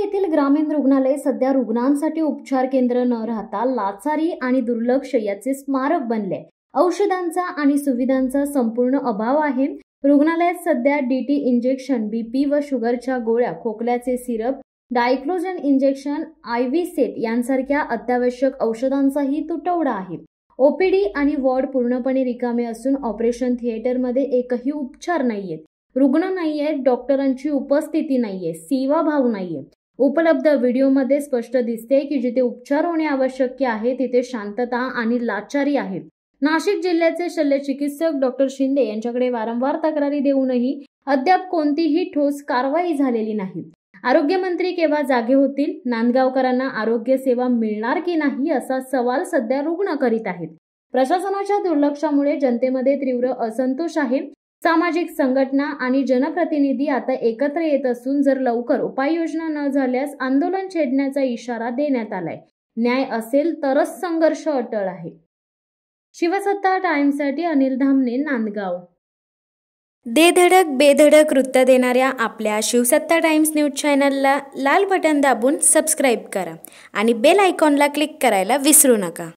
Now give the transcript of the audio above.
येथील ग्रामीण रुग्णालय सध्या रुग्णांसाठी उपचार केंद्र न राहता लाचारी आणि दुर्लक्ष याचे स्मारक बनले। औषधांचा आणि सुविधांचा संपूर्ण अभाव आहे। रुग्णालयात सध्या डीटी इंजेक्शन, बीपी व शुगरच्या गोळ्या, खोकल्याचे सिरप, डायक्लोजन इंजेक्शन, IV सेट यांसारख्या अत्यावश्यक औषधांचाही तुटवडा आहे। ओपीडी आणि वॉर्ड पूर्णपणे रिकामे असून ऑपरेशन थिएटरमध्ये एकही उपचार नाहीयेत, रुग्ण नाहीयेत, डॉक्टरांची उपस्थिती नाहीये, सेवाभाव नाहीये। उपलब्ध व्हिडिओमध्ये स्पष्ट दिसते की जिथे उपचार होणे आवश्यक आहे तिथे शांतता आणि लाचारी आहे। नाशिक जिल्ह्याचे शल्य चिकित्सक डॉक्टर शिंदे यांच्याकडे वारंवार तक्रारी देऊनही अद्याप कोणतीही ठोस कारवाई झालेली नाही। आरोग्यमंत्री केव्हा जागे होतील? नांदगावकरांना आरोग्य सेवा मिळणार की नाही असा सवाल सध्या रुग्ण करीत आहेत। प्रशासनाच्या दुर्लक्षामुळे जनतेमध्ये तीव्र असंतोष आहे। सामाजिक संघटना आणि जनप्रतिनिधी आता एकत्र येत असून जर लवकर उपाययोजना न झाल्यास आंदोलन छेडण्याचा इशारा देण्यात आलाय। न्याय असेल तरच संघर्ष अटळ आहे। शिवसत्ता टाइम्ससाठी अनिल धामणे, नांदगाव। दे धडक बेधडक वृत्त देणाऱ्या आपल्या शिवसत्ता टाइम्स न्यूज चॅनलला लाल बटन दाबून सबस्क्राईब करा आणि बेल आयकॉनला क्लिक करायला विसरू नका।